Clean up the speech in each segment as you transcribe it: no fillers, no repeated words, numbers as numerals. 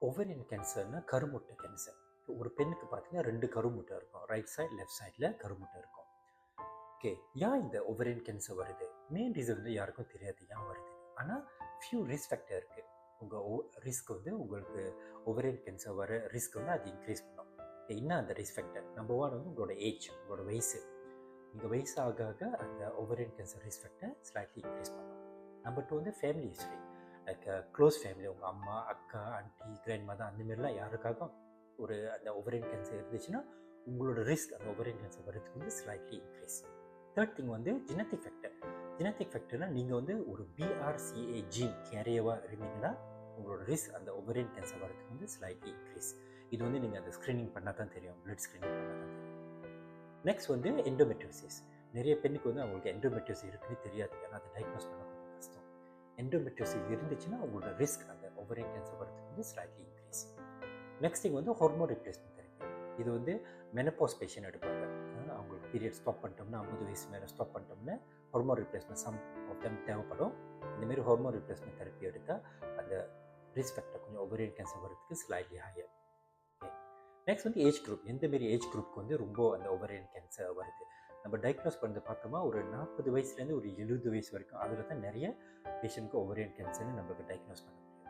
Ovarian கேன்சர்னா கருமுட்டை cancer. ஒரு பெண்ணுக்கு பார்த்தீங்கன்னா 2 கருமுட்டை இருக்கும். ரைட் சைடு, லெஃப்ட் சைடில் கருமுட்டை இருக்கும். ஓகே, ஏன் இந்த ஓவரியன் கேன்சர் வருது? மெயின் ரீசன் வந்து யாருக்கும் தெரியாது ஏன் வருது. ஆனால் ஃபியூ ரிஸ்க் ஃபேக்டர் இருக்குது. உங்கள் ரிஸ்க் வந்து உங்களுக்கு ஓவரியன் கேன்சர் வர ரிஸ்க் வந்து அது இன்க்ரீஸ் பண்ணும். என்ன அந்த ரிஸ்க் ஃபேக்டர்? நம்பர் 1 வந்து உங்களோட ஏஜ், உங்களோட வயசு. நீங்கள் வயசு ஆக ஆக அந்த ovarian cancer risk factor slightly increase பண்ணும். நம்பர் 2 வந்து family history. Like close family, உங்கள் அம்மா, அக்கா, ஆண்டி, கிராண்ட் மதர், அந்தமாரிலாம் யாருக்காக ஒரு அந்த ஓவரியன் கேன்சர் இருந்துச்சுன்னா உங்களோட ரிஸ்க் அந்த ஓவரியன் கேன்சர் வரதுக்கு வந்து ஸ்லைட்லி இன்க்ரீஸ். தேர்ட் திங் வந்து ஜெனட்டிக் ஃபேக்டர். ஜெனட்டிக் ஃபேக்டர்னால் நீங்கள் வந்து ஒரு BRCA ஜீன் கேரியராக இருந்தீங்கன்னா உங்களோட ரிஸ்க் அந்த ஓவரியன் கேன்சர் வரதுக்கு வந்து ஸ்லைட்லி இன்க்ரீஸ். இது வந்து நீங்கள் அந்த ஸ்க்ரீனிங் பண்ணால் தான் தெரியும், பிளட் ஸ்க்ரீனிங் பண்ணால் தான் தெரியும். நெக்ஸ்ட் வந்து எண்டோமெட்ரியோசிஸ். நிறைய பெண்ணுக்கு வந்து அவங்களுக்கு எண்டோமெட்ரியோசிஸ் இருக்குன்னு தெரியாது, ஏன்னா அதை டயக்னோஸ் பண்ண கொஞ்சம் கஷ்டம். எண்டோமெட்ரியோசிஸ் இருந்துச்சுன்னா உங்களோட ரிஸ்க் அந்த ஓவரியன் கேன்சர் வரதுக்கு வந்து ஸ்லைட்லி இன்க்ரீஸ். நெக்ஸ்ட் திங் வந்து ஹார்மோன் ரிப்ளேஸ்மெண்ட் தெரப்பி. இது வந்து மெனப்போஸ் பேஷண்ட் எடுப்பாங்க. அவங்களுக்கு பீரியட் ஸ்டாப் பண்ணிட்டோம்னா 50 வயசு மேலே ஸ்டாப் பண்ணிட்டோம்னா hormone replacement some of time தேவைப்படும். இந்தமாரி ஹார்மோன் ரிப்ளேஸ்மெண்ட் தெரப்பி எடுத்தால் அந்த ரிஸ்க் ஃபேக்டர் கொஞ்சம் ஓவரியன் கேன்சர் வரதுக்கு ஸ்லைட்லி ஹையர். ஓகே, நெக்ஸ்ட் வந்து ஏஜ் குரூப். எந்தமாரி ஏஜ் குரூப்புக்கு வந்து ரொம்ப அந்த ஓவரியன் கேன்சர் வருது? நம்ம டயக்னோஸ் பண்ணது பார்த்தோமா ஒரு 40 வயசுலேருந்து ஒரு 70 வயசு வரைக்கும் அதில் தான் நிறைய பேஷண்ட்க்கு ஓவரியன் கேன்சர்னு நம்மளுக்கு டயக்னோஸ் பண்ண முடியும்.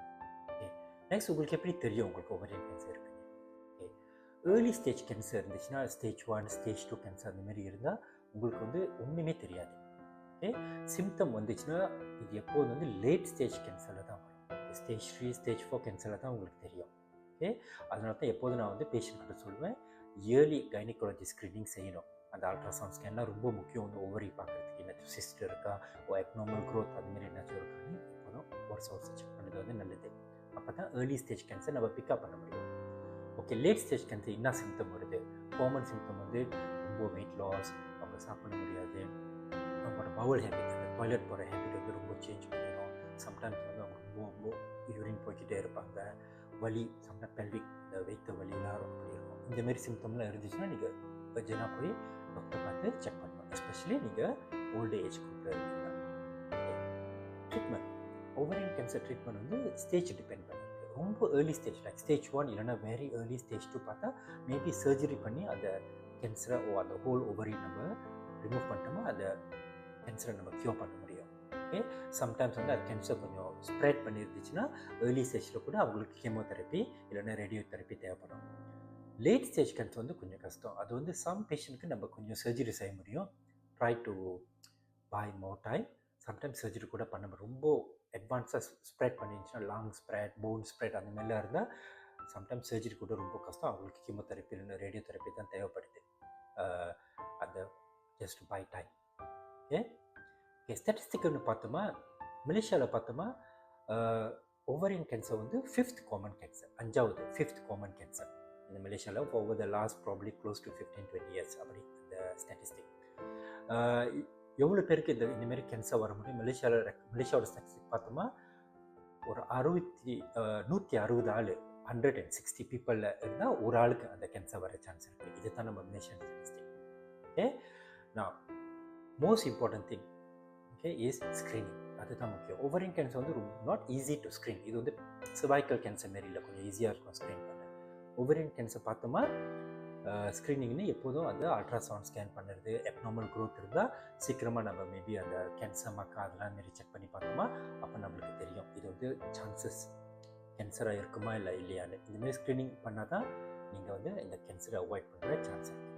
ஓகே, நெக்ஸ்ட் உங்களுக்கு எப்படி தெரியும் உங்களுக்கு ஓவரியன் கேன்சர் இருக்குன்னு? ஓகே, ஏர்லி ஸ்டேஜ் கேன்சர் இருந்துச்சுன்னா ஸ்டேஜ் 1, ஸ்டேஜ் 2 கேன்சர் அந்தமாரி இருந்தால் உங்களுக்கு வந்து ஒன்றுமே தெரியாது. ஓகே, சிம்டம் வந்துச்சுன்னா இது எப்போது வந்து லேட் ஸ்டேஜ் கேன்சரில் தான் வரும். ஸ்டேஜ் 3, ஸ்டேஜ் 4 கேன்சரில் தான் உங்களுக்கு தெரியும். ஓகே, அதனால தான் எப்போதும் நான் வந்து பேஷண்ட்கிட்ட சொல்லுவேன், இயர்லி கைனகாலஜி ஸ்க்ரீனிங் செய்யணும். அந்த அல்ட்ராசவுண்ட் ஸ்கேன்லாம் ரொம்ப முக்கியம். வந்து ஓவரி பார்க்குறதுக்கு என்னாச்சும் சிஸ்ட் இருக்கா, எக்னாமல் க்ரோத் அதுமாரி என்னாச்சும் இருக்கான்னு இப்போதான் வருஷம் செக் பண்ணுறது வந்து நல்லது. அப்போ தான் ஏர்லி ஸ்டேஜ் கேன்சர் நம்ம பிக்கப் பண்ண முடியும். ஓகே, லேட் ஸ்டேஜ் கேன்சர் என்ன சிம்டம் வருது? காமன் சிம்டம் வந்து ரொம்ப வெயிட் லாஸ், அவங்க சாப்பிட முடியாது, அவங்களோட பவுல் ஹேபிட், அந்த டாய்லெட் போகிற ஹேபிட் வந்து ரொம்ப சேஞ்ச் பண்ணிடும். சம்டைம்ஸ் வந்து அவங்க ரொம்ப யூரின் போய்கிட்டே இருப்பாங்க, வலி, சம்டைம் பெல்விக், இந்த வைத்த வலி எல்லாரும் அப்படி இருக்கும். இந்தமாரி சிம்டம்லாம் இருந்துச்சுன்னா நீங்கள் அர்ஜென்ட்டாக போய் டாக்டர் பார்த்து செக் பண்ணணும், எஸ்பெஷலி நீங்கள் ஓல்டு ஏஜ் குரூப்பில் இருக்கீங்க. ட்ரீட்மெண்ட், ஓவரியன் கேன்சர் ட்ரீட்மெண்ட் வந்து ஸ்டேஜ் டிபெண்ட் பண்ணியிருக்கு. ரொம்ப ஏர்லி ஸ்டேஜ் லைக் ஸ்டேஜ் 1 இல்லைன்னா வெரி ஏர்லி ஸ்டேஜ் 2 பார்த்தா மேபி சர்ஜரி பண்ணி அந்த கேன்சரை அந்த ஹோல் ஓவரி நம்ம ரிமூவ் பண்ணிட்டோமா அந்த கேன்சரை நம்ம க்யூர் பண்ண முடியும். ஓகே, சம்டைம்ஸ் வந்து அது கேன்சர் கொஞ்சம் ஸ்ப்ரெட் பண்ணியிருந்துச்சுன்னா ஏர்லி ஸ்டேஜில் கூட அவங்களுக்கு கீமோதெரப்பி இல்லைன்னா ரேடியோ தெரப்பி தேவைப்படும். லேட் ஸ்டேஜ் கேன்சர் வந்து கொஞ்சம் கஷ்டம். அது வந்து சம் பேஷண்ட்க்கு நம்ம கொஞ்சம் சர்ஜரி செய்ய முடியும். Try to buy more time. Sometimes surgery கூட பண்ண முடியும். ரொம்ப அட்வான்ஸாக ஸ்ப்ரெட் பண்ணிருந்துச்சுன்னா லாங் ஸ்ப்ரெட், போன் ஸ்ப்ரெட் அந்த மாதிரிலாம் இருந்தால் சம்டைம்ஸ் சர்ஜரி கூட ரொம்ப கஷ்டம். அவங்களுக்கு கீமோதெரப்பி இல்லைன்னா ரேடியோ தெரப்பி தான் தேவைப்படுது. அந்த ஜஸ்ட் பை டைம். ஓகே, ஸ்டாட்டிஸ்டிக்னு பார்த்தோமா, மலேசியாவில் பார்த்தோமா ஓவரியன் கேன்சர் வந்து 5th common cancer, 5th common cancer இந்த மலேசியாவில் over the last probably close to 15-20 years அப்படி இந்த ஸ்டாட்டிஸ்டிக். எவ்வளோ பேருக்கு இந்தமாரி கேன்சர் வர முடியும்? மலேசியாவோட ஸ்டாட்டிஸ்டிக் பார்த்தோமா ஒரு 160 ஆள் 160 பீப்புளில் இருந்தால் ஒரு ஆளுக்கு அந்த கேன்சர் வர சான்ஸ் இருக்குது. இது தான் நம்ம மலேசியன் ஸ்டாட்டிஸ்டிக். ஓகே, நான் most important thing okay is screening. அதுதான் முக்கியம். ஓவரியன் கேன்சர் வந்து நாட் ஈஸி டு ஸ்க்ரீன். இது வந்து cervical கேன்சர் மாரி இல்லை, கொஞ்சம் ஈஸியாக இருக்கும் ஸ்க்ரீன் பண்ண. ஓவரியன் கேன்சர் பார்த்தோமா ஸ்க்ரீனிங்னு எப்போதும் அது அல்ட்ராசவுண்ட் ஸ்கேன் பண்ணுறது, எப்நார்மல் க்ரோத் இருந்தால் சீக்கிரமாக நம்ம மேபி அந்த கேன்சர் மக்கா அதெல்லாம் மாரி செக் பண்ணி பார்த்தோமா அப்போ நம்மளுக்கு தெரியும் இது வந்து சான்சஸ் கேன்சராக இருக்குமா இல்லை இல்லையான்னு. இந்தமாரி ஸ்க்ரீனிங் பண்ணால் தான் நீங்கள் வந்து இந்த கேன்சரை அவாய்ட் பண்ணுற சான்ஸ் இருக்குது.